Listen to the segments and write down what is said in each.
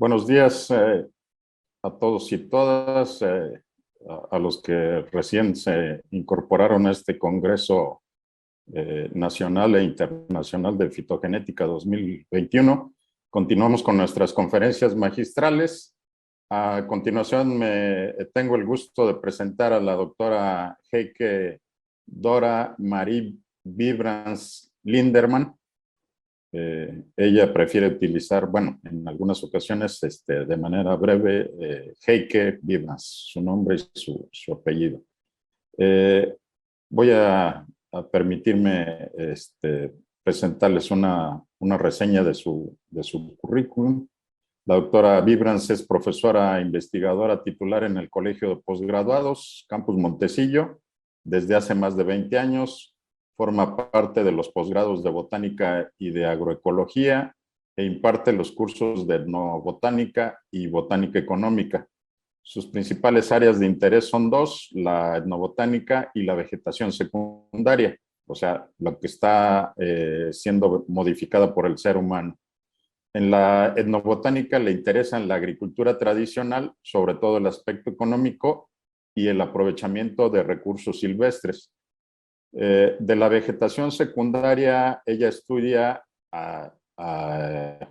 Buenos días a todos y todas, a los que recién se incorporaron a este Congreso Nacional e Internacional de Fitogenética 2021. Continuamos con nuestras conferencias magistrales. A continuación tengo el gusto de presentar a la doctora Heike Dora Marie Vibrans Linderman. Ella prefiere utilizar, bueno, en algunas ocasiones de manera breve, Heike Vibrans, su nombre y su apellido. Voy a permitirme presentarles una reseña de su currículum. La doctora Vibrans es profesora investigadora titular en el Colegio de Postgraduados, Campus Montecillo, desde hace más de 20 años. Forma parte de los posgrados de Botánica y de Agroecología e imparte los cursos de Etnobotánica y Botánica Económica. Sus principales áreas de interés son dos: la etnobotánica y la vegetación secundaria, o sea, lo que está siendo modificada por el ser humano. En la etnobotánica le interesan la agricultura tradicional, sobre todo el aspecto económico y el aprovechamiento de recursos silvestres. De la vegetación secundaria, ella estudia,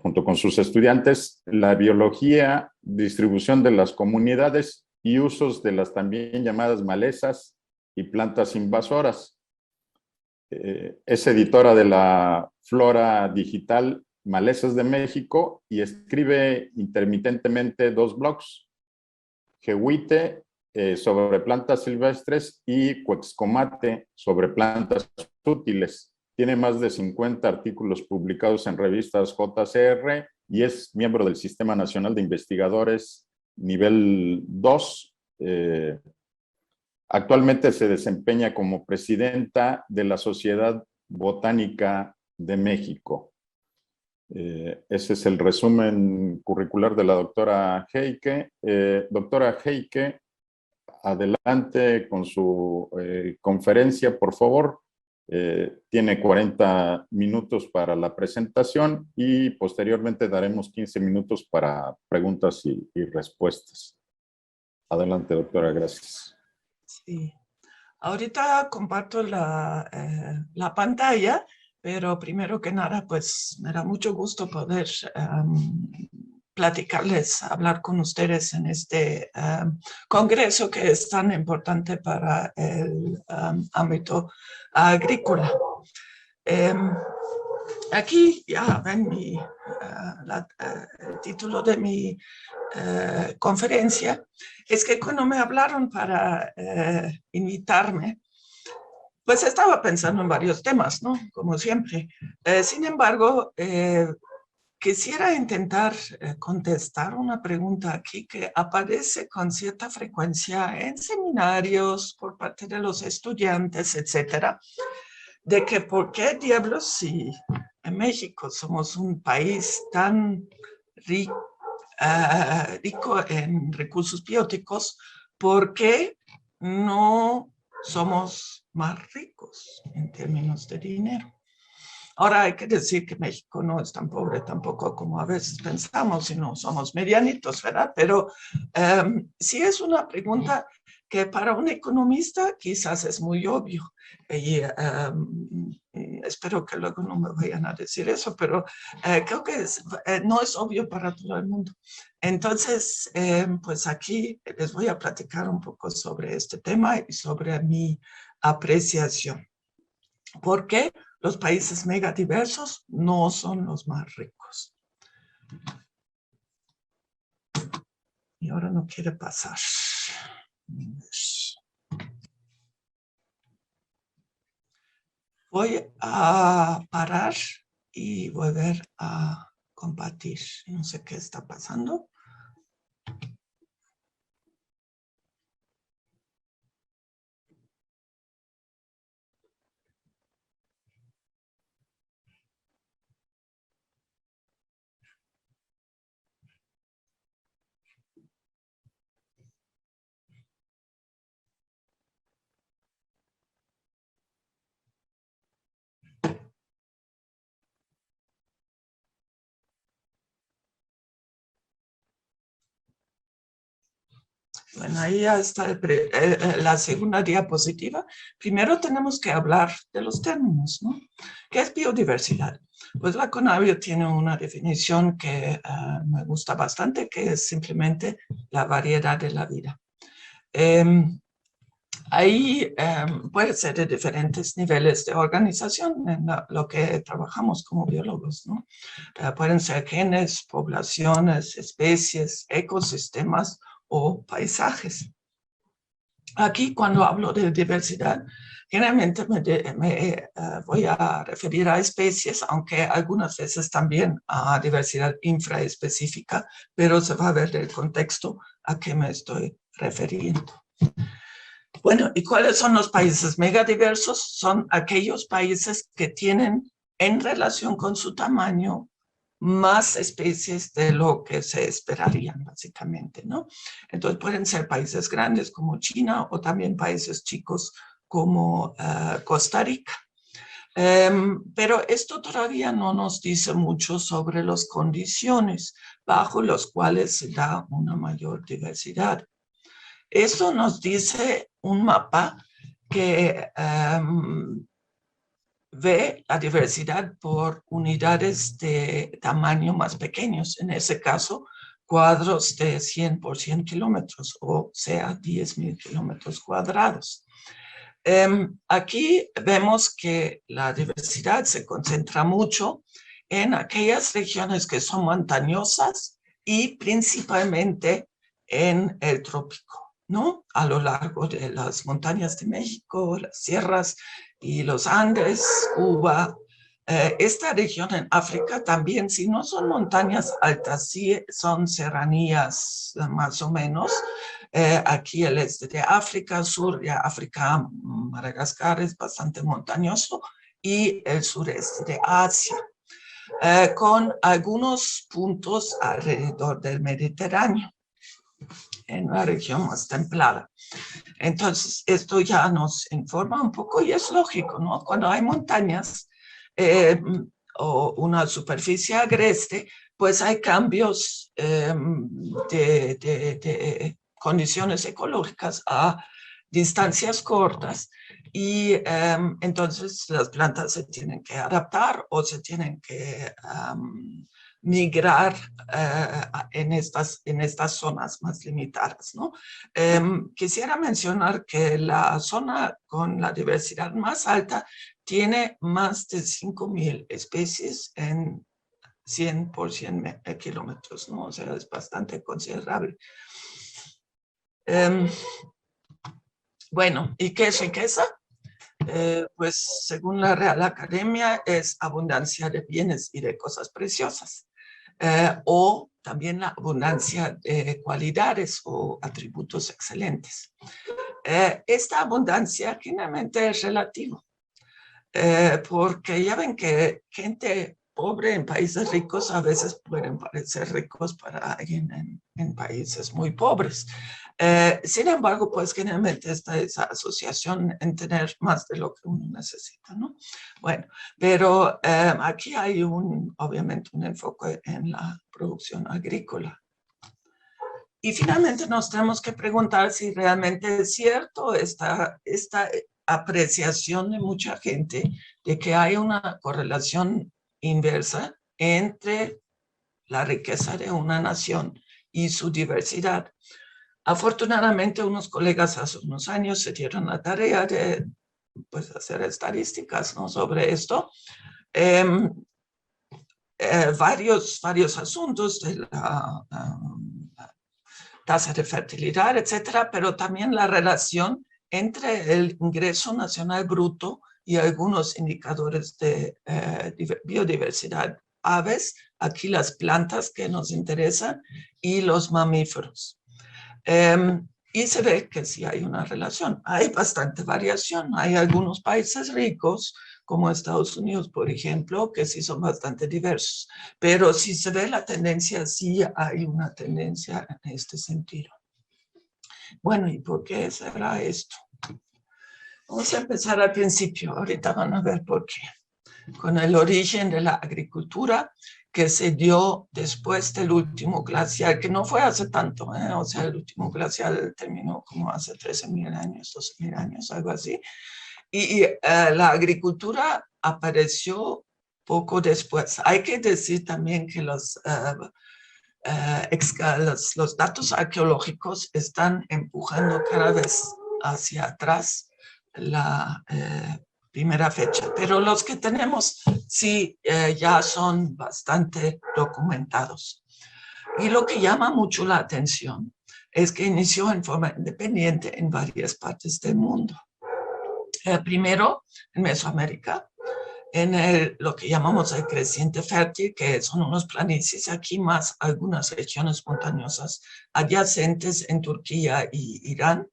junto con sus estudiantes, la biología, distribución de las comunidades y usos de las también llamadas malezas y plantas invasoras. Es editora de la Flora Digital Malezas de México y escribe intermitentemente dos blogs: Jehuite, sobre plantas silvestres, y Cuexcomate, sobre plantas útiles. Tiene más de 50 artículos publicados en revistas JCR y es miembro del Sistema Nacional de Investigadores nivel 2. Actualmente se desempeña como presidenta de la Sociedad Botánica de México. Ese es el resumen curricular de la doctora Heike. Doctora Heike, adelante con su conferencia, por favor. Tiene 40 minutos para la presentación y posteriormente daremos 15 minutos para preguntas y respuestas. Adelante, doctora, gracias. Sí, ahorita comparto la pantalla, pero primero que nada, pues me da mucho gusto poder platicarles, hablar con ustedes en este congreso que es tan importante para el ámbito agrícola. Aquí ya ven el título de mi conferencia. Es que cuando me hablaron para invitarme, pues estaba pensando en varios temas, ¿no? Como siempre. Sin embargo, quisiera intentar contestar una pregunta aquí que aparece con cierta frecuencia en seminarios por parte de los estudiantes, etcétera, de que por qué diablos, si en México somos un país tan rico en recursos bióticos, ¿por qué no somos más ricos en términos de dinero? Ahora hay que decir que México no es tan pobre tampoco como a veces pensamos, sino somos medianitos, ¿verdad? Pero sí es una pregunta que para un economista quizás es muy obvio. Y espero que luego no me vayan a decir eso, pero creo que no es obvio para todo el mundo. Entonces, pues aquí les voy a platicar un poco sobre este tema y sobre mi apreciación. ¿Por qué los países megadiversos no son los más ricos? Y ahora no quiere pasar. Voy a parar y volver a compartir. No sé qué está pasando. Bueno, ahí ya está la segunda diapositiva. Primero tenemos que hablar de los términos, ¿no? ¿Qué es biodiversidad? Pues la CONABIO tiene una definición que me gusta bastante, que es simplemente la variedad de la vida. Ahí puede ser de diferentes niveles de organización en lo que trabajamos como biólogos, ¿no? Pueden ser genes, poblaciones, especies, ecosistemas o paisajes. Aquí, cuando hablo de diversidad, generalmente me voy a referir a especies, aunque algunas veces también a diversidad infraespecífica, pero se va a ver del contexto a que me estoy refiriendo. Bueno, ¿y cuáles son los países megadiversos? Son aquellos países que tienen, en relación con su tamaño, más especies de lo que se esperarían, básicamente, ¿no? Entonces pueden ser países grandes como China o también países chicos como Costa Rica. Pero esto todavía no nos dice mucho sobre las condiciones bajo las cuales se da una mayor diversidad. Esto nos dice un mapa que ve la diversidad por unidades de tamaño más pequeños, en ese caso, cuadros de 100 por 100 kilómetros, o sea, 10.000 kilómetros cuadrados. Aquí vemos que la diversidad se concentra mucho en aquellas regiones que son montañosas y principalmente en el trópico, ¿no? A lo largo de las montañas de México, las sierras y los Andes, Cuba. Esta región en África también, si no son montañas altas, sí son serranías más o menos. Aquí el este de África, sur de África, Madagascar es bastante montañoso, y el sureste de Asia, con algunos puntos alrededor del Mediterráneo, en una región más templada. Entonces, esto ya nos informa un poco, y es lógico, ¿no? Cuando hay montañas o una superficie agreste, pues hay cambios de condiciones ecológicas a distancias cortas, y entonces las plantas se tienen que adaptar o se tienen que migrar en estas zonas más limitadas, ¿no? Quisiera mencionar que la zona con la diversidad más alta tiene más de 5.000 especies en 100 por 100 kilómetros, ¿no? O sea, es bastante considerable. Bueno, ¿y qué es riqueza? Pues según la Real Academia es abundancia de bienes y de cosas preciosas, o también la abundancia de cualidades o atributos excelentes. Esta abundancia generalmente es relativa, porque ya ven que gente pobre en países ricos a veces pueden parecer ricos para alguien en países muy pobres. Sin embargo, pues generalmente está esa asociación en tener más de lo que uno necesita, ¿no? Bueno, pero aquí hay obviamente un enfoque en la producción agrícola. Y finalmente nos tenemos que preguntar si realmente es cierto esta apreciación de mucha gente de que hay una correlación inversa entre la riqueza de una nación y su diversidad. Afortunadamente, unos colegas hace unos años se dieron la tarea de pues, hacer estadísticas, ¿no?, sobre esto. Varios asuntos de la tasa de fertilidad, etcétera, pero también la relación entre el ingreso nacional bruto y algunos indicadores de biodiversidad, aves, aquí las plantas que nos interesan, y los mamíferos. Y se ve que sí hay una relación. Hay bastante variación. Hay algunos países ricos, como Estados Unidos, por ejemplo, que sí son bastante diversos. Pero si se ve la tendencia, sí hay una tendencia en este sentido. Bueno, ¿y por qué será esto? Vamos a empezar al principio. Ahorita van a ver por qué. con el origen de la agricultura que se dio después del último glacial, que no fue hace tanto, o sea, el último glacial terminó como hace 13.000 años, 12.000 años, algo así. Y la agricultura apareció poco después. Hay que decir también que los datos arqueológicos están empujando cada vez hacia atrás la primera fecha, pero los que tenemos sí ya son bastante documentados. Y lo que llama mucho la atención es que inició en forma independiente en varias partes del mundo. Primero en Mesoamérica, en lo que llamamos el creciente fértil, que son unos planicies aquí más algunas regiones montañosas adyacentes en Turquía y Irán,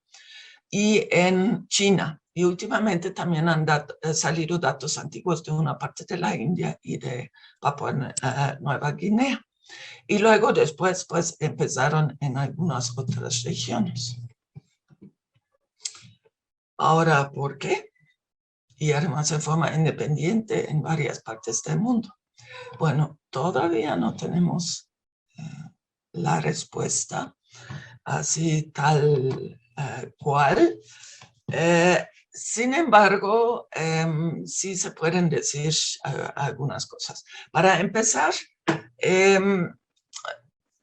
y en China. Y últimamente también han salido datos antiguos de una parte de la India y de Papua Nueva Guinea. Y luego después pues empezaron en algunas otras regiones. Ahora, ¿por qué? Y además en forma independiente en varias partes del mundo. Bueno, todavía no tenemos la respuesta así tal cual. Sin embargo, sí se pueden decir algunas cosas. Para empezar,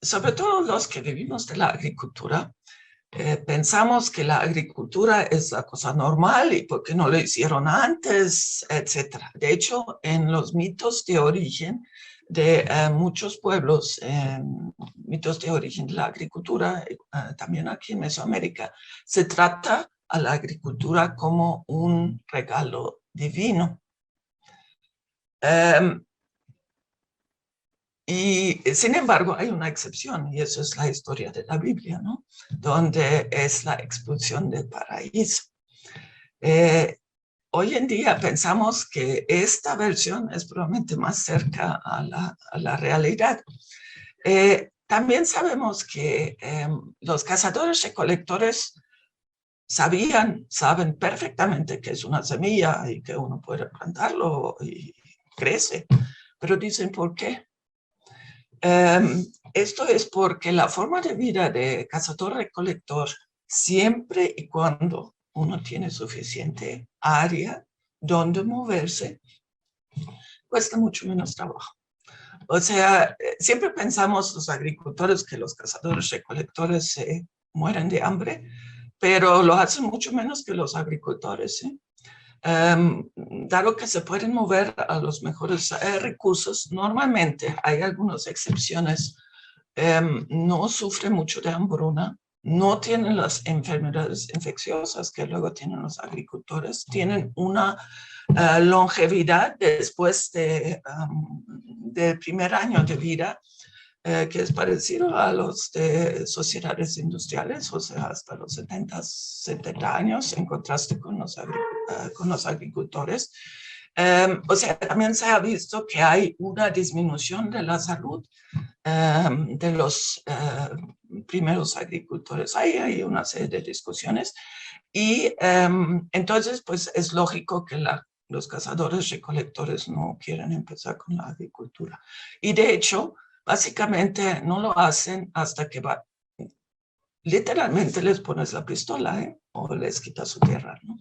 sobre todo los que vivimos de la agricultura, pensamos que la agricultura es la cosa normal y por qué no lo hicieron antes, etc. De hecho, en los mitos de origen de muchos pueblos, mitos de origen de la agricultura, también aquí en Mesoamérica, se trata a la agricultura como un regalo divino. Y sin embargo hay una excepción, y eso es la historia de la Biblia, ¿no? Donde es la expulsión del paraíso. Hoy en día pensamos que esta versión es probablemente más cerca a la realidad. También sabemos que los cazadores recolectores saben perfectamente que es una semilla y que uno puede plantarlo y crece, pero dicen ¿por qué? Esto es porque la forma de vida de cazador-recolector, siempre y cuando uno tiene suficiente área donde moverse, cuesta mucho menos trabajo. O sea, siempre pensamos los agricultores que los cazadores-recolectores se mueren de hambre, pero lo hacen mucho menos que los agricultores, ¿sí? Dado que se pueden mover a los mejores recursos, normalmente hay algunas excepciones, no sufren mucho de hambruna, no tienen las enfermedades infecciosas que luego tienen los agricultores, tienen una longevidad después del primer año de vida, que es parecido a los de sociedades industriales, o sea, hasta los 70 años, en contraste con los agricultores. O sea, también se ha visto que hay una disminución de la salud de los primeros agricultores. Hay una serie de discusiones y entonces pues es lógico que los cazadores recolectores no quieren empezar con la agricultura. Y de hecho, básicamente no lo hacen hasta que literalmente les pones la pistola, o les quitas su tierra, ¿no?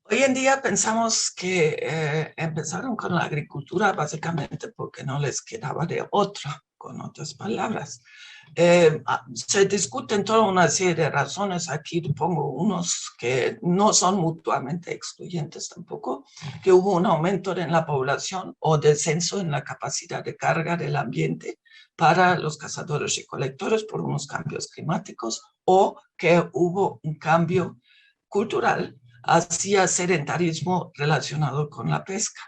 Hoy en día pensamos que empezaron con la agricultura básicamente porque no les quedaba de otra, con otras palabras. Se discuten toda una serie de razones, aquí pongo unos que no son mutuamente excluyentes tampoco, que hubo un aumento en la población o descenso en la capacidad de carga del ambiente para los cazadores y recolectores por unos cambios climáticos, o que hubo un cambio cultural hacia sedentarismo relacionado con la pesca.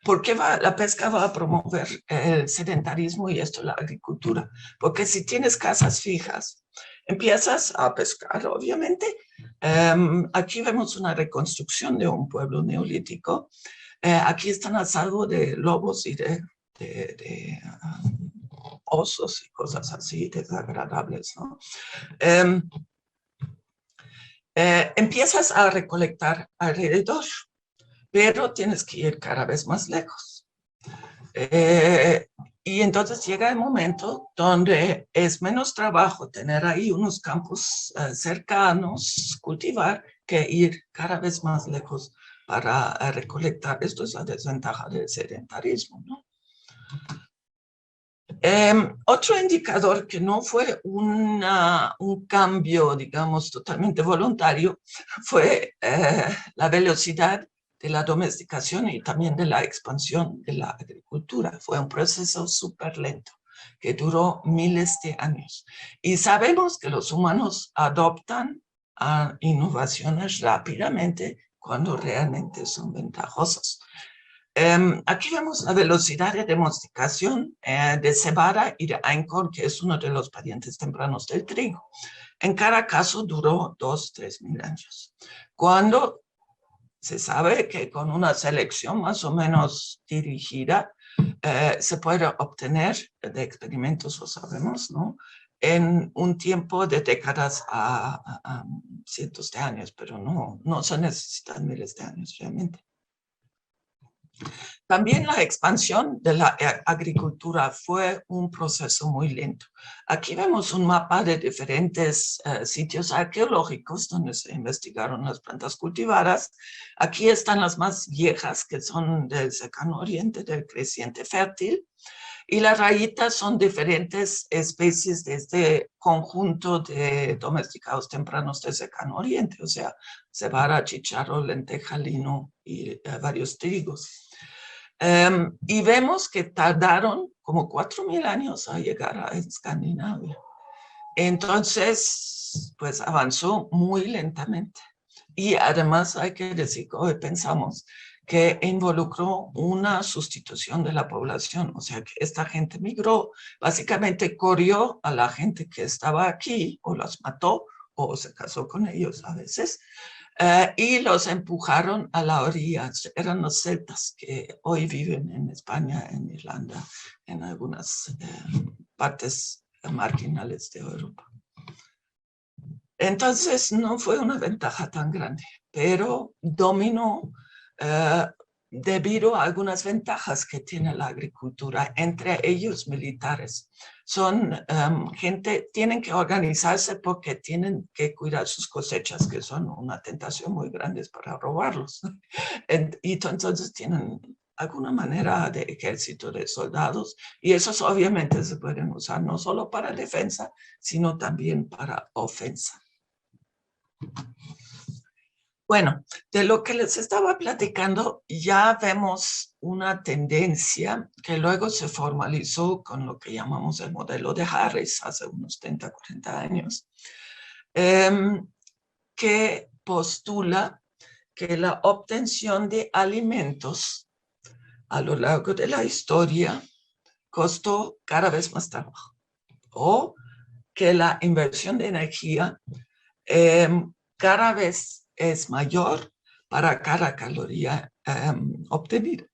¿Por qué la pesca va a promover el sedentarismo y esto la agricultura? Porque si tienes casas fijas, empiezas a pescar, obviamente. Aquí vemos una reconstrucción de un pueblo neolítico. Aquí están a salvo de lobos y de osos y cosas así desagradables, ¿no? empiezas a recolectar alrededor, pero tienes que ir cada vez más lejos. Y entonces llega el momento donde es menos trabajo tener ahí unos campos cercanos, cultivar, que ir cada vez más lejos para recolectar. Esto es la desventaja del sedentarismo, ¿no? Otro indicador que no fue un cambio, digamos, totalmente voluntario, fue la velocidad de la domesticación y también de la expansión de la agricultura. Fue un proceso súper lento que duró miles de años. Y sabemos que los humanos adoptan innovaciones rápidamente cuando realmente son ventajosas. Aquí vemos la velocidad de domesticación de cebada y de einkorn, que es uno de los parientes tempranos del trigo. En cada caso duró 2-3 mil años. Cuando se sabe que con una selección más o menos dirigida se puede obtener, de experimentos lo sabemos, ¿no?, en un tiempo de décadas a cientos de años, pero no se necesitan miles de años realmente. También la expansión de la agricultura fue un proceso muy lento. Aquí vemos un mapa de diferentes sitios arqueológicos donde se investigaron las plantas cultivadas. Aquí están las más viejas, que son del Cercano Oriente, del Creciente Fértil. Y las rayitas son diferentes especies de este conjunto de domesticados tempranos del Cercano Oriente, o sea, cebada, chícharo, lenteja, lino y varios trigos. Y vemos que tardaron como 4.000 años a llegar a Escandinavia. Entonces, pues avanzó muy lentamente. Y además hay que decir que hoy pensamos que involucró una sustitución de la población, o sea que esta gente migró, básicamente corrió a la gente que estaba aquí, o los mató, o se casó con ellos a veces, y los empujaron a la orilla. Eran los celtas que hoy viven en España, en Irlanda, en algunas partes marginales de Europa. Entonces no fue una ventaja tan grande, pero dominó debido a algunas ventajas que tiene la agricultura, entre ellos militares. Son tienen que organizarse porque tienen que cuidar sus cosechas, que son una tentación muy grande para robarlos. Y entonces tienen alguna manera de ejército de soldados, y esos obviamente se pueden usar no solo para defensa, sino también para ofensa. Bueno, de lo que les estaba platicando, ya vemos una tendencia que luego se formalizó con lo que llamamos el modelo de Harris hace unos 30, 40 años, que postula que la obtención de alimentos a lo largo de la historia costó cada vez más trabajo, o que la inversión de energía cada vez es mayor para cada caloría obtenida.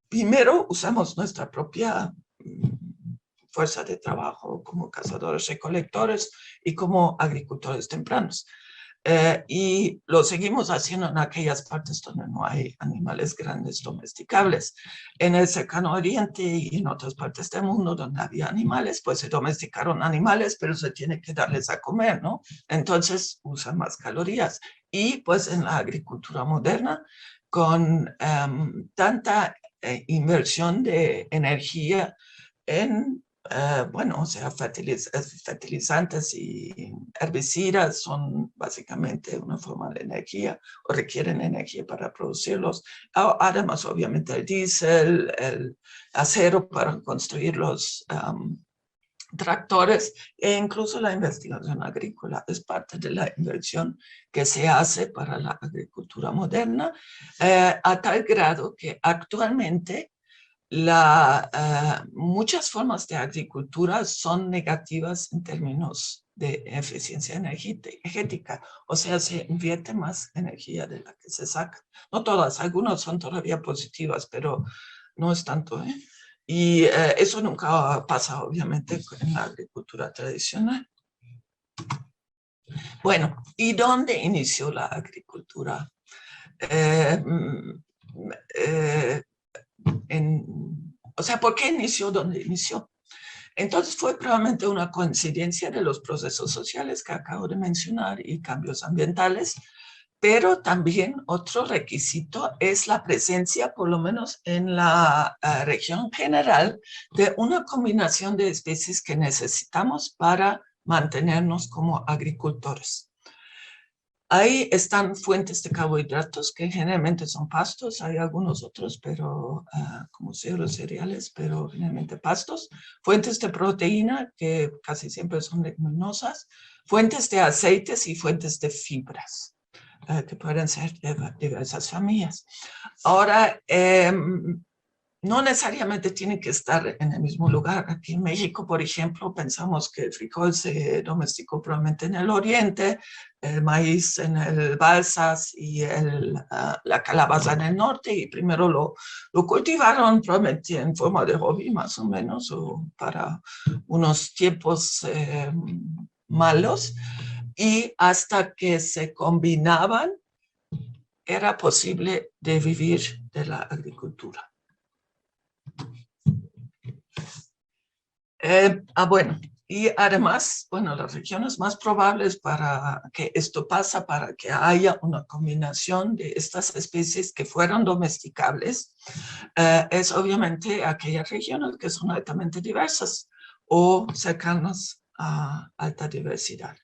Primero usamos nuestra propia fuerza de trabajo como cazadores recolectores y como agricultores tempranos. Y lo seguimos haciendo en aquellas partes donde no hay animales grandes domesticables. En el Cercano Oriente y en otras partes del mundo donde había animales, pues se domesticaron animales, pero se tiene que darles a comer, ¿no? Entonces usan más calorías. Y pues en la agricultura moderna, con tanta inversión de energía en bueno, o sea, fertilizantes y herbicidas son básicamente una forma de energía o requieren energía para producirlos. Además, obviamente, el diésel, el acero para construir los tractores, e incluso la investigación agrícola es parte de la inversión que se hace para la agricultura moderna, a tal grado que actualmente muchas formas de agricultura son negativas en términos de eficiencia energética, o sea, se invierte más energía de la que se saca. No todas, algunas son todavía positivas, pero no es tanto, ¿eh? Y eso nunca pasa, obviamente, en la agricultura tradicional. Bueno, ¿y dónde inició la agricultura? O sea, ¿por qué inició donde inició? Entonces fue probablemente una coincidencia de los procesos sociales que acabo de mencionar y cambios ambientales, pero también otro requisito es la presencia, por lo menos en la región general, de una combinación de especies que necesitamos para mantenernos como agricultores. Ahí están fuentes de carbohidratos que generalmente son pastos, hay algunos otros, pero como los cereales, pero generalmente pastos. Fuentes de proteína que casi siempre son leguminosas, fuentes de aceites y fuentes de fibras que pueden ser de diversas familias. Ahora, no necesariamente tienen que estar en el mismo lugar. Aquí en México, por ejemplo, pensamos que el frijol se domesticó probablemente en el oriente, el maíz en el Balsas y la calabaza en el norte, y primero lo cultivaron probablemente en forma de hobby, más o menos, o para unos tiempos malos, y hasta que se combinaban, era posible de vivir de la agricultura. Bueno, y además, bueno, las regiones más probables para que esto pasa, para que haya una combinación de estas especies que fueron domesticables, es obviamente aquellas regiones que son altamente diversas o cercanas a alta diversidad.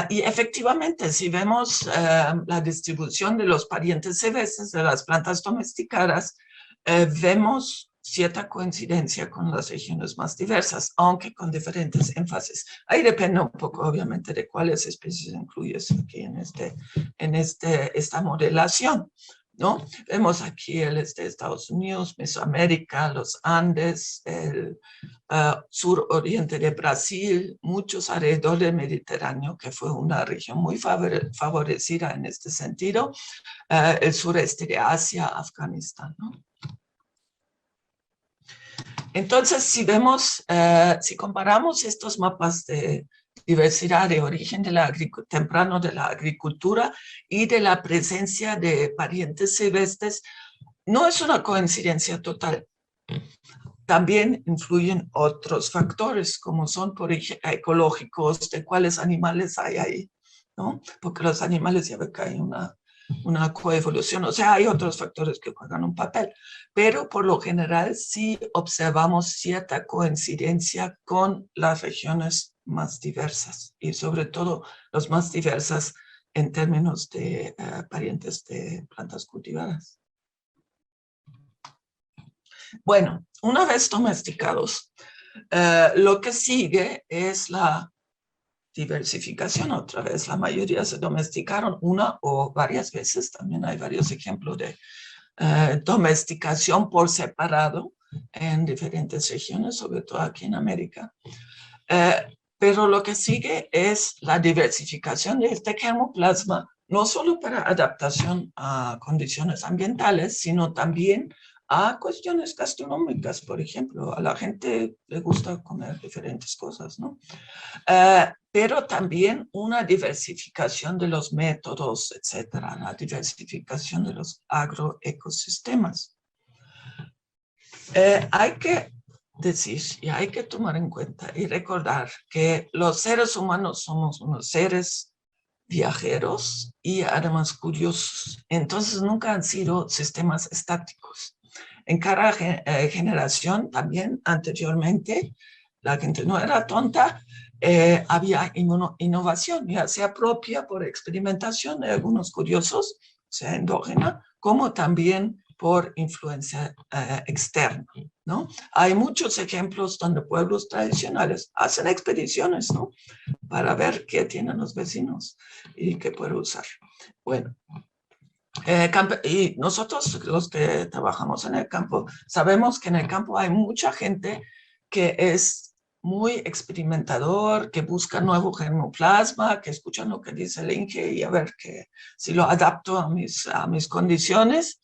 Y efectivamente, si vemos la distribución de los parientes silvestres de las plantas domesticadas, vemos cierta coincidencia con las regiones más diversas, aunque con diferentes énfasis. Ahí depende un poco, obviamente, de cuáles especies incluyes aquí en esta modelación, ¿no? Vemos aquí el este de Estados Unidos, Mesoamérica, los Andes, el suroriente de Brasil, muchos alrededor del Mediterráneo, que fue una región muy favorecida en este sentido, el sureste de Asia, Afganistán, ¿no? Entonces, si comparamos estos mapas de diversidad de origen temprano de la agricultura y de la presencia de parientes silvestres, no es una coincidencia total. También influyen otros factores, como son, por ejemplo, ecológicos, de cuáles animales hay ahí, ¿no? Porque los animales ya ven que hay una coevolución, o sea, hay otros factores que juegan un papel, pero por lo general sí observamos cierta coincidencia con las regiones más diversas y sobre todo las más diversas en términos de parientes de plantas cultivadas. Bueno, una vez domesticados, lo que sigue es la diversificación otra vez. La mayoría se domesticaron una o varias veces. También hay varios ejemplos de domesticación por separado en diferentes regiones, sobre todo aquí en América. Pero lo que sigue es la diversificación de este germoplasma, no solo para adaptación a condiciones ambientales, sino también a cuestiones gastronómicas, por ejemplo. A la gente le gusta comer diferentes cosas, ¿no? Pero también una diversificación de los métodos, etcétera, la diversificación de los agroecosistemas. Hay que decir y hay que tomar en cuenta y recordar que los seres humanos somos unos seres viajeros y además curiosos. Entonces nunca han sido sistemas estáticos. En cada generación también anteriormente la gente no era tonta, había innovación, ya sea propia por experimentación de algunos curiosos, sea endógena, como también por influencia externa, ¿no? Hay muchos ejemplos donde pueblos tradicionales hacen expediciones, ¿no? Para ver qué tienen los vecinos y qué puede usar. Bueno, y nosotros los que trabajamos en el campo, sabemos que en el campo hay mucha gente que es muy experimentador, que busca nuevo germoplasma, que escuchan lo que dice el INGE y a ver si lo adapto a mis condiciones.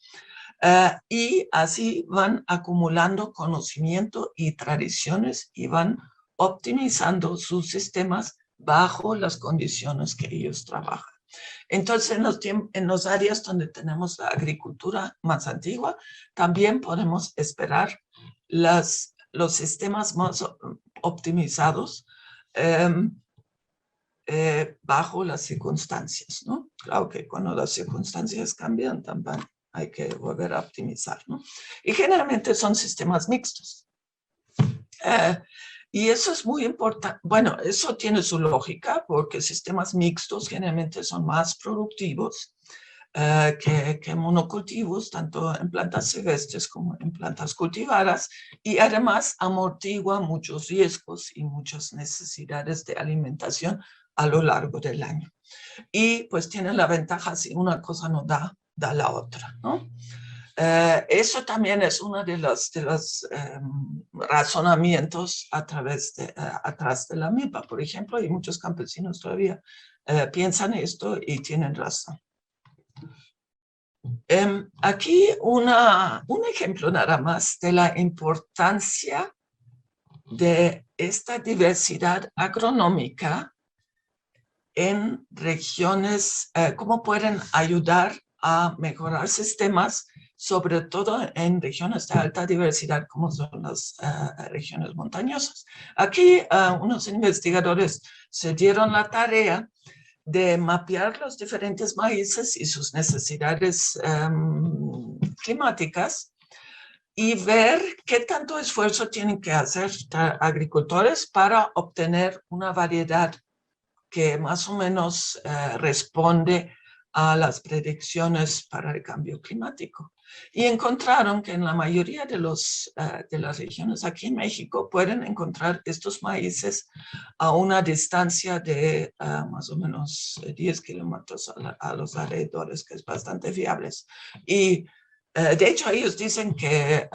Y así van acumulando conocimiento y tradiciones y van optimizando sus sistemas bajo las condiciones que ellos trabajan. Entonces, en los áreas donde tenemos la agricultura más antigua, también podemos esperar los sistemas más optimizados bajo las circunstancias, ¿no? Claro que cuando las circunstancias cambian, también hay que volver a optimizar, ¿no? Y generalmente son sistemas mixtos. Y eso es muy importante. Bueno, eso tiene su lógica porque sistemas mixtos generalmente son más productivos que monocultivos, tanto en plantas silvestres como en plantas cultivadas, y además amortigua muchos riesgos y muchas necesidades de alimentación a lo largo del año. Y pues tiene la ventaja, si una cosa no da, da la otra, ¿no? Eso también es uno de los razonamientos atrás de la milpa, por ejemplo, y muchos campesinos todavía piensan esto y tienen razón. Aquí un ejemplo nada más de la importancia de esta diversidad agronómica en regiones, cómo pueden ayudar a mejorar sistemas, sobre todo en regiones de alta diversidad como son las regiones montañosas. Aquí unos investigadores se dieron la tarea de mapear los diferentes maíces y sus necesidades climáticas y ver qué tanto esfuerzo tienen que hacer agricultores para obtener una variedad que más o menos responde a las predicciones para el cambio climático. Y encontraron que en la mayoría de las regiones aquí en México pueden encontrar estos maíces a una distancia de más o menos 10 kilómetros a los alrededores, que es bastante viable. Y de hecho, ellos dicen que,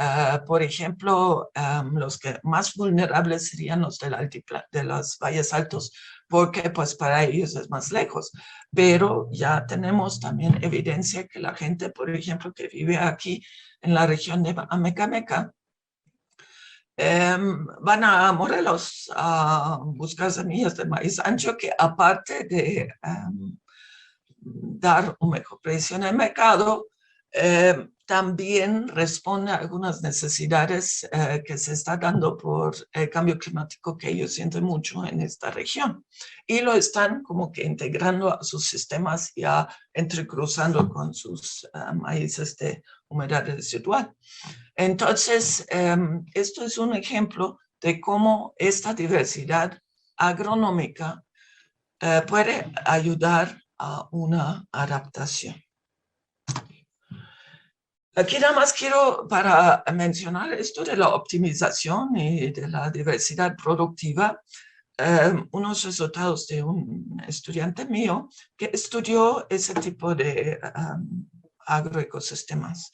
por ejemplo, los que más vulnerables serían los de los valles altos, porque pues para ellos es más lejos. Pero ya tenemos también evidencia que la gente, por ejemplo, que vive aquí en la región de Amecameca, van a Morelos a buscar semillas de maíz ancho que aparte de dar un mejor precio en el mercado, también responde a algunas necesidades que se está dando por el cambio climático que ellos sienten mucho en esta región. Y lo están como que integrando a sus sistemas y entrecruzando con sus maíces de humedad residual. Entonces, esto es un ejemplo de cómo esta diversidad agronómica puede ayudar a una adaptación. Aquí nada más quiero para mencionar esto de la optimización y de la diversidad productiva, unos resultados de un estudiante mío que estudió ese tipo de agroecosistemas.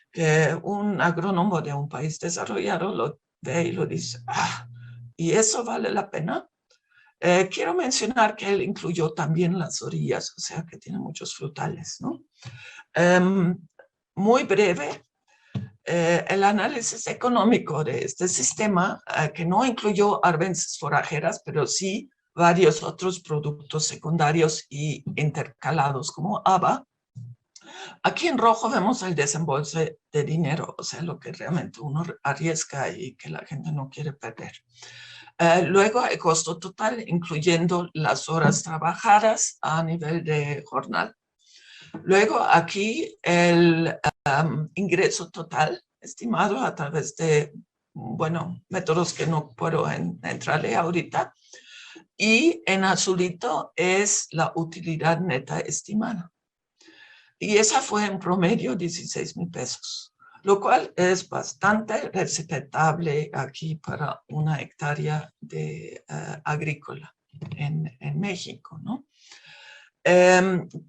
Que un agrónomo de un país desarrollado lo ve y lo dice, ¿y eso vale la pena? Quiero mencionar que él incluyó también las orillas, o sea que tiene muchos frutales, ¿no? Muy breve, el análisis económico de este sistema, que no incluyó arbences forajeras, pero sí varios otros productos secundarios y intercalados como haba. Aquí en rojo vemos el desembolse de dinero, o sea, lo que realmente uno arriesga y que la gente no quiere perder. Luego el costo total, incluyendo las horas trabajadas a nivel de jornal. Luego aquí el ingreso total estimado a través de, bueno, métodos que no puedo entrarle ahorita. Y en azulito es la utilidad neta estimada. Y esa fue en promedio 16,000 pesos, lo cual es bastante respetable aquí para una hectárea de agrícola en México, ¿no?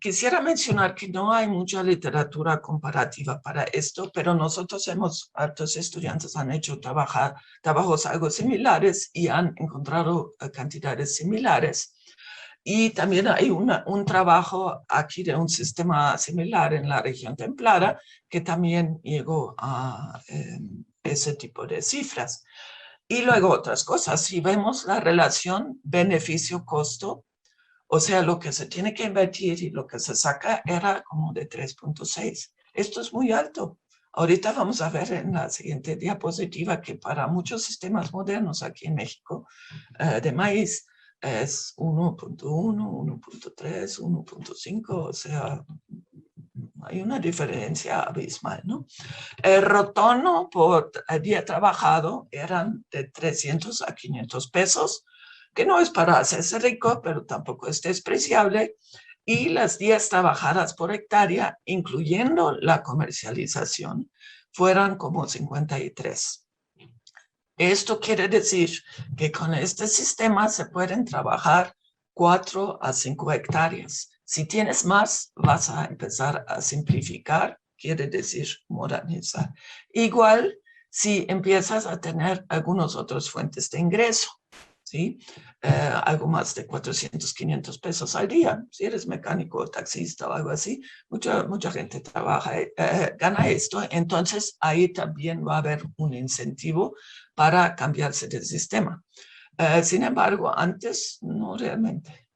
Quisiera mencionar que no hay mucha literatura comparativa para esto, pero nosotros hartos estudiantes han hecho trabajos algo similares y han encontrado cantidades similares. Y también hay un trabajo aquí de un sistema similar en la región templada que también llegó a ese tipo de cifras. Y luego otras cosas, si vemos la relación beneficio-costo, o sea, lo que se tiene que invertir y lo que se saca era como de 3.6. Esto es muy alto. Ahorita vamos a ver en la siguiente diapositiva que para muchos sistemas modernos aquí en México de maíz es 1.1, 1.3, 1.5, o sea, hay una diferencia abismal, ¿no? El rotono por día trabajado eran de 300 a 500 pesos, que no es para hacerse rico, pero tampoco es despreciable, y las días trabajadas por hectárea, incluyendo la comercialización, fueran como 53. Esto quiere decir que con este sistema se pueden trabajar 4 a 5 hectáreas. Si tienes más, vas a empezar a simplificar, quiere decir modernizar. Igual si empiezas a tener algunas otras fuentes de ingreso, ¿sí? Algo más de 400, 500 pesos al día. Si eres mecánico o taxista o algo así, mucha gente trabaja, gana esto. Entonces ahí también va a haber un incentivo para cambiarse del sistema. Sin embargo, antes no realmente.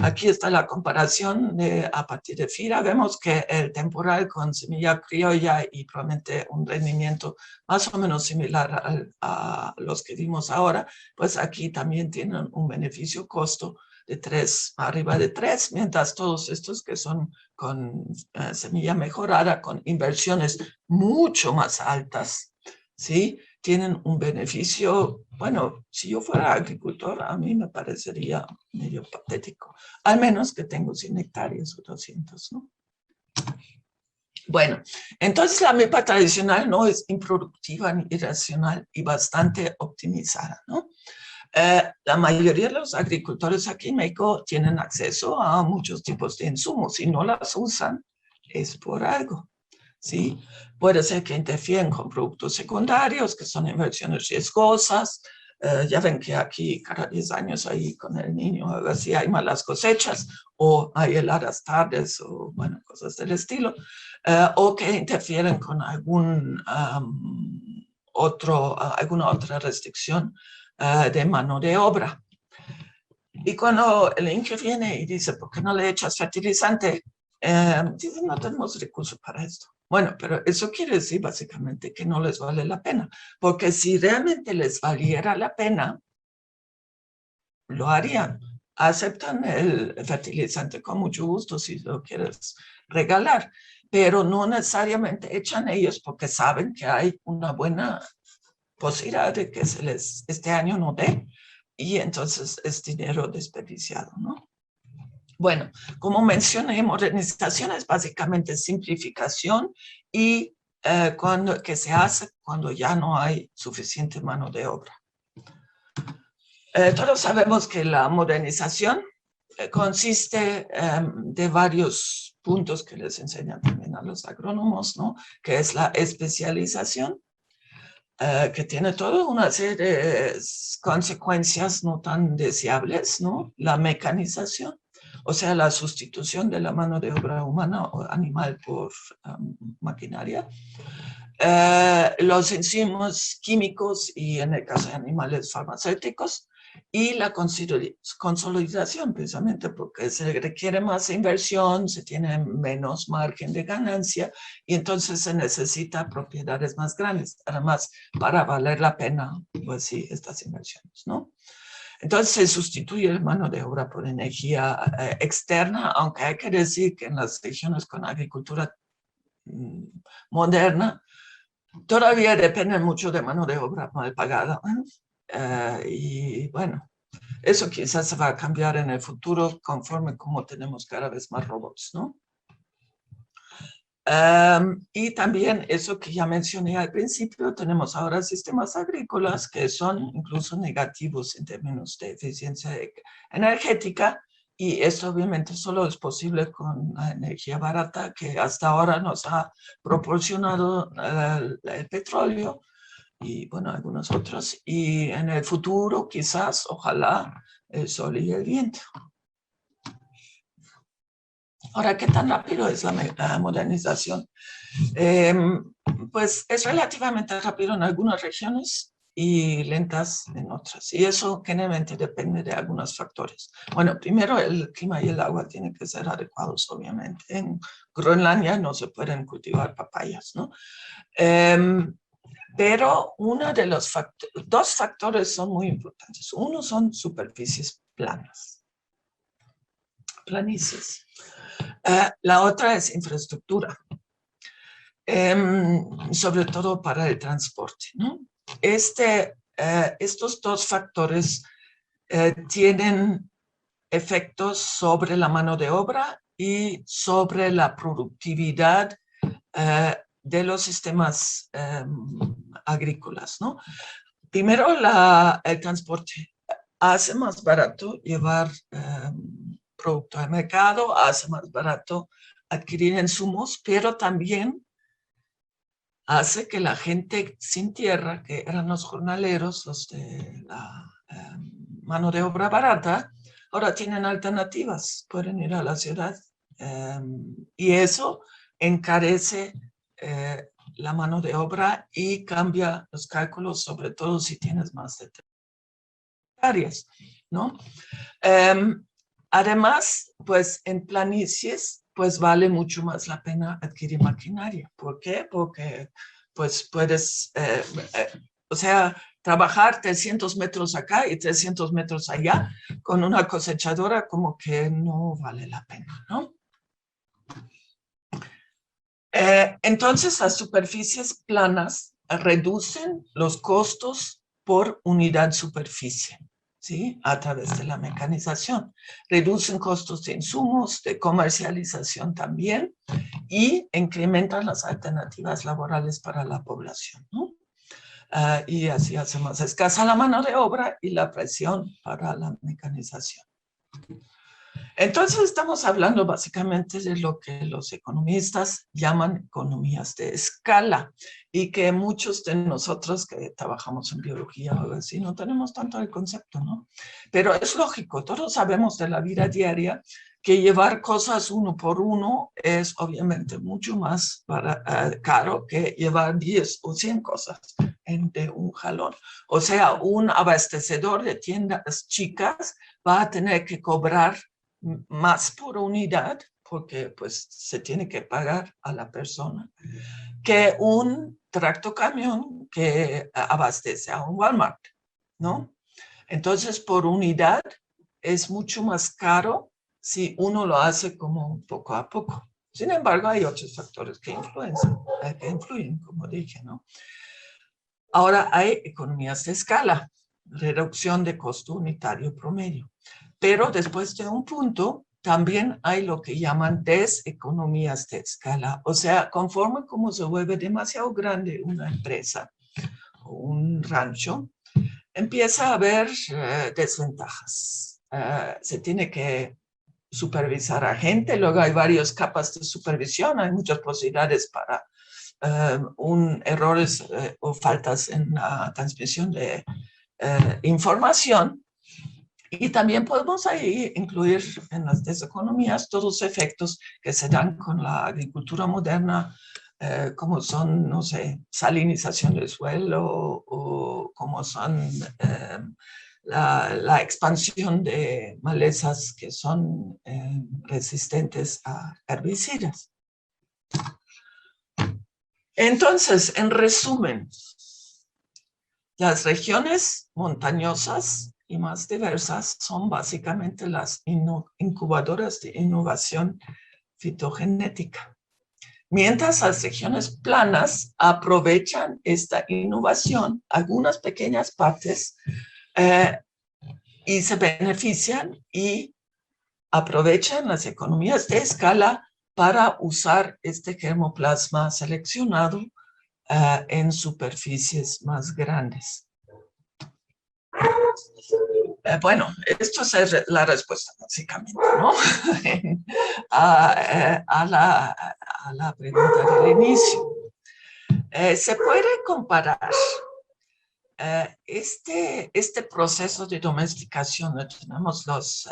Aquí está la comparación a partir de FIRA. Vemos que el temporal con semilla criolla y probablemente un rendimiento más o menos similar a los que vimos ahora, pues aquí también tienen un beneficio costo de 3, arriba de 3, mientras todos estos que son con semilla mejorada, con inversiones mucho más altas, ¿sí? Tienen un beneficio, bueno, si yo fuera agricultor, a mí me parecería medio patético, al menos que tengo 100 hectáreas o 200, ¿no? Bueno, entonces la milpa tradicional no es improductiva ni irracional y bastante optimizada, ¿no? La mayoría de los agricultores aquí en México tienen acceso a muchos tipos de insumos. Si no las usan, es por algo. ¿Sí? Puede ser que interfieren con productos secundarios, que son inversiones riesgosas. Ya ven que aquí cada 10 años ahí con el niño, a ver si hay malas cosechas o hay heladas tardes o bueno, cosas del estilo. O que interfieren con alguna otra restricción de mano de obra. Y cuando el INCE viene y dice, ¿por qué no le echas fertilizante? Dicen, no tenemos recursos para esto. Bueno, pero eso quiere decir básicamente que no les vale la pena, porque si realmente les valiera la pena, lo harían. Aceptan el fertilizante con mucho gusto si lo quieres regalar, pero no necesariamente echan ellos porque saben que hay una buena posibilidad de que este año no dé, y entonces es dinero desperdiciado, ¿no? Bueno, como mencioné, modernización es básicamente simplificación y que se hace cuando ya no hay suficiente mano de obra. Todos sabemos que la modernización consiste de varios puntos que les enseñan también a los agrónomos, ¿no? Que es la especialización, que tiene toda una serie de consecuencias no tan deseables, ¿no? La mecanización, o sea, la sustitución de la mano de obra humana o animal por maquinaria. Los insumos químicos y en el caso de animales farmacéuticos, y la consolidación, precisamente porque se requiere más inversión, se tiene menos margen de ganancia y entonces se necesita propiedades más grandes, además para valer la pena, pues sí, estas inversiones, ¿no? Entonces se sustituye la mano de obra por energía externa, aunque hay que decir que en las regiones con agricultura moderna todavía dependen mucho de mano de obra mal pagada, ¿no? Y bueno, eso quizás se va a cambiar en el futuro conforme como tenemos cada vez más robots, ¿no? Y también eso que ya mencioné al principio, tenemos ahora sistemas agrícolas que son incluso negativos en términos de eficiencia energética, y esto obviamente solo es posible con la energía barata que hasta ahora nos ha proporcionado el petróleo y bueno, algunos otros, y en el futuro quizás, ojalá, el sol y el viento. Ahora, ¿qué tan rápido es la modernización? Pues es relativamente rápido en algunas regiones y lentas en otras. Y eso generalmente depende de algunos factores. Bueno, primero el clima y el agua tienen que ser adecuados, obviamente. En Groenlandia no se pueden cultivar papayas, ¿no? Pero uno de los dos factores son muy importantes. Uno son superficies planas, planicies. La otra es infraestructura. Sobre todo para el transporte, ¿no? Estos dos factores tienen efectos sobre la mano de obra y sobre la productividad de los sistemas agrícolas, ¿no? Primero, el transporte hace más barato llevar producto al mercado, hace más barato adquirir insumos, pero también hace que la gente sin tierra, que eran los jornaleros, los de la mano de obra barata, ahora tienen alternativas, pueden ir a la ciudad. Y eso encarece la mano de obra y cambia los cálculos, sobre todo si tienes más de 3 hectáreas, ¿no? Además, pues en planicies, pues vale mucho más la pena adquirir maquinaria. ¿Por qué? Porque pues puedes, o sea, trabajar 300 metros acá y 300 metros allá con una cosechadora como que no vale la pena, ¿no? Entonces, las superficies planas reducen los costos por unidad superficie, ¿sí? A través de la mecanización. Reducen costos de insumos, de comercialización también, y incrementan las alternativas laborales para la población, ¿no? Y así hace más escasa la mano de obra y la presión para la mecanización. Entonces estamos hablando básicamente de lo que los economistas llaman economías de escala y que muchos de nosotros que trabajamos en biología o algo así no tenemos tanto el concepto, ¿no? Pero es lógico, todos sabemos de la vida diaria que llevar cosas uno por uno es obviamente mucho más caro que llevar 10 o 100 cosas de un jalón. O sea, un abastecedor de tiendas chicas va a tener que cobrar más por unidad, porque pues se tiene que pagar a la persona, que un tractocamión que abastece a un Walmart, ¿no? Entonces, por unidad es mucho más caro si uno lo hace como poco a poco. Sin embargo, hay otros factores que influyen, como dije, ¿no? Ahora hay economías de escala, reducción de costo unitario promedio. Pero después de un punto, también hay lo que llaman deseconomías de escala. O sea, conforme como se vuelve demasiado grande una empresa o un rancho, empieza a haber desventajas. Se tiene que supervisar a gente, luego hay varias capas de supervisión, hay muchas posibilidades para errores o faltas en la transmisión de información. Y también podemos ahí incluir en las deseconomías todos los efectos que se dan con la agricultura moderna, como son, no sé, salinización del suelo o como son la expansión de malezas que son resistentes a herbicidas. Entonces, en resumen, las regiones montañosas y más diversas son básicamente las incubadoras de innovación fitogenética. Mientras las regiones planas aprovechan esta innovación, algunas pequeñas partes, y se benefician y aprovechan las economías de escala para usar este germoplasma seleccionado en superficies más grandes. Bueno, esto es la respuesta básicamente, ¿no? a la pregunta del inicio. Se puede comparar este proceso de domesticación, tenemos las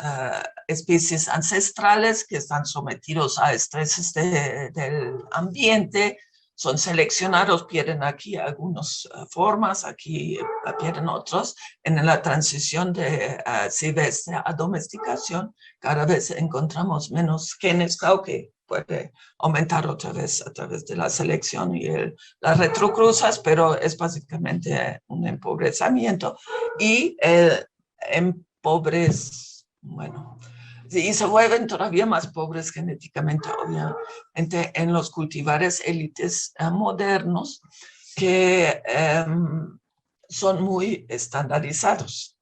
especies ancestrales que están sometidos a estreses del ambiente, son seleccionados, pierden aquí algunas formas, aquí pierden otros. En la transición de silvestre a domesticación, cada vez encontramos menos genes, claro que puede aumentar otra vez a través de la selección y las retrocruzas, pero es básicamente un empobrecimiento y bueno, y se vuelven todavía más pobres genéticamente, obviamente, en los cultivares élites modernos que son muy estandarizados.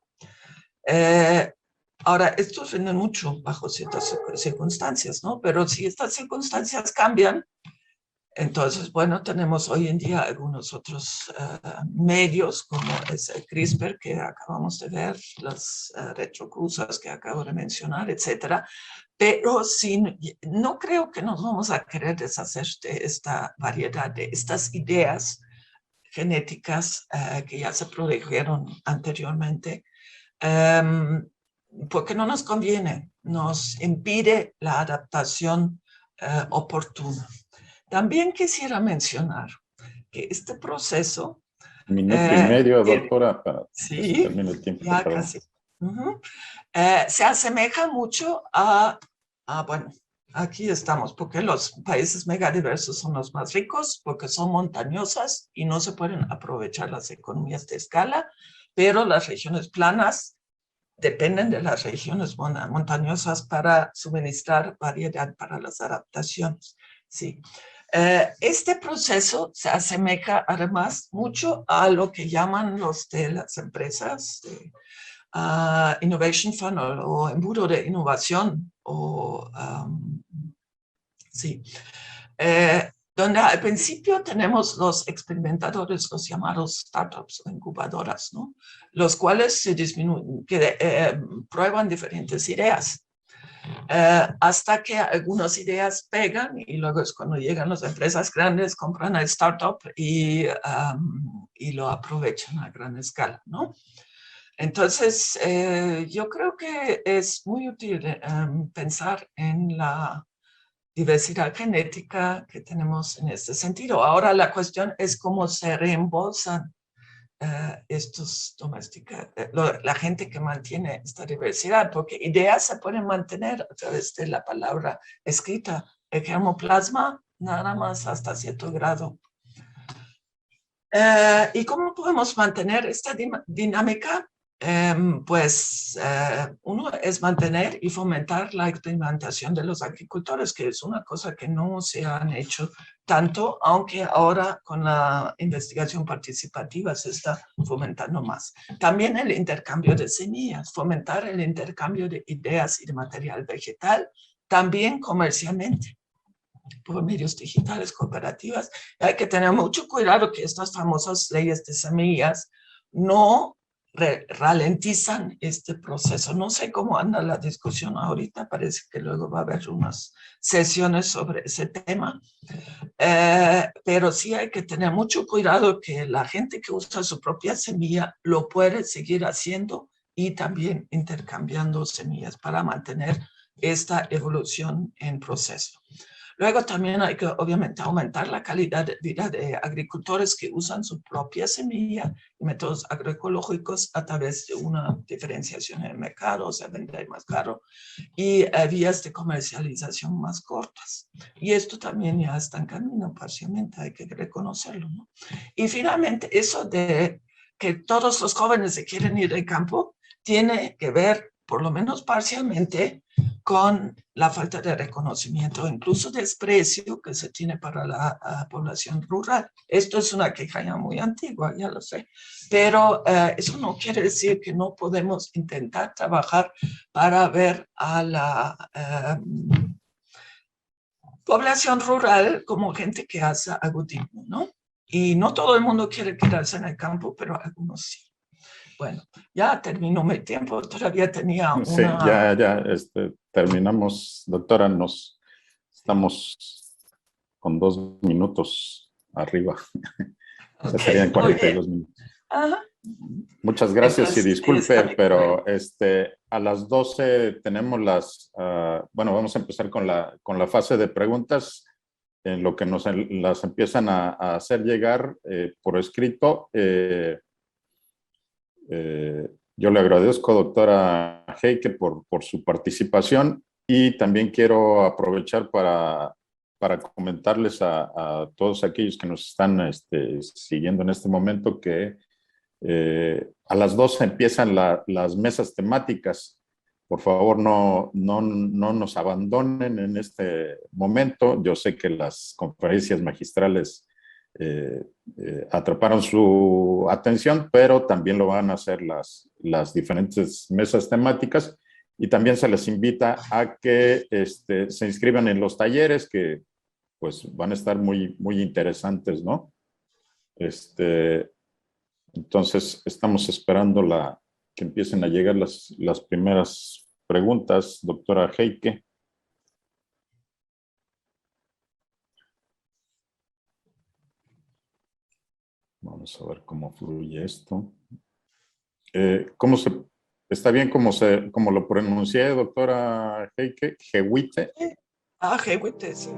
Ahora, estos venden mucho bajo ciertas circunstancias, ¿no? Pero si estas circunstancias cambian, entonces, bueno, tenemos hoy en día algunos otros medios, como es el CRISPR que acabamos de ver, las retrocruzas que acabo de mencionar, etcétera. Pero no creo que nos vamos a querer deshacer de esta variedad, de estas ideas genéticas que ya se produjeron anteriormente, porque no nos conviene, nos impide la adaptación oportuna. También quisiera mencionar que este proceso... Minuto y medio, doctora, para que se sí, termine el tiempo. ya casi. Se asemeja mucho bueno, aquí estamos, porque los países megadiversos son los más ricos, porque son montañosas y no se pueden aprovechar las economías de escala, pero las regiones planas dependen de las regiones montañosas para suministrar variedad para las adaptaciones. Sí. Este proceso se asemeja además mucho a lo que llaman los de las empresas de Innovation Funnel o embudo de innovación sí. Donde al principio tenemos los experimentadores, los llamados startups o incubadoras, ¿no? Los cuales prueban diferentes ideas. Hasta que algunas ideas pegan y luego es cuando llegan las empresas grandes, compran el startup y lo aprovechan a gran escala, ¿no? Entonces, yo creo que es muy útil pensar en la diversidad genética que tenemos en este sentido. Ahora la cuestión es cómo se reembolsan estos domesticados, la gente que mantiene esta diversidad, porque ideas se pueden mantener a través de la palabra escrita. El germoplasma nada más hasta cierto grado. ¿Y cómo podemos mantener esta dinámica? Uno es mantener y fomentar la experimentación de los agricultores, que es una cosa que no se han hecho tanto, aunque ahora con la investigación participativa se está fomentando más. También el intercambio de semillas, fomentar el intercambio de ideas y de material vegetal, también comercialmente por medios digitales, cooperativas. Hay que tener mucho cuidado que estas famosas leyes de semillas no ralentizan este proceso. No sé cómo anda la discusión ahorita, parece que luego va a haber unas sesiones sobre ese tema, pero sí hay que tener mucho cuidado que la gente que usa su propia semilla lo puede seguir haciendo y también intercambiando semillas para mantener esta evolución en proceso. Luego también hay que obviamente aumentar la calidad de vida de agricultores que usan su propia semilla y métodos agroecológicos a través de una diferenciación en el mercado, o sea, vender más caro, y vías de comercialización más cortas. Y esto también ya está en camino parcialmente, hay que reconocerlo, ¿no? Y finalmente, eso de que todos los jóvenes se quieren ir del campo, tiene que ver, por lo menos parcialmente, con la falta de reconocimiento, incluso desprecio que se tiene para la población rural. Esto es una queja ya muy antigua, ya lo sé, pero eso no quiere decir que no podemos intentar trabajar para ver a la población rural como gente que hace agutismo, ¿no? Y no todo el mundo quiere quedarse en el campo, pero algunos sí. Bueno, ya terminó mi tiempo, todavía tenía una... Sí, ya terminamos, doctora, estamos con 2 minutos arriba. O sea, Okay, serían 42 minutos. Ajá. Muchas gracias y Entonces, disculpe, pero a las 12 tenemos bueno, vamos a empezar con la fase de preguntas, en lo que nos las empiezan a hacer llegar por escrito. Yo le agradezco, doctora Heike, por su participación, y también quiero aprovechar para comentarles a todos aquellos que nos están siguiendo en este momento que a las 12 empiezan las mesas temáticas. Por favor, no nos abandonen en este momento. Yo sé que las conferencias magistrales atraparon su atención, pero también lo van a hacer las diferentes mesas temáticas, y también se les invita a que se inscriban en los talleres que pues van a estar muy interesantes, ¿no? Entonces, estamos esperando que empiecen a llegar las primeras preguntas, doctora Heike. Vamos a ver cómo fluye esto. ¿Está bien cómo lo pronuncié, doctora Heike? ¿Jehuite? Ah, Jehuite, sí.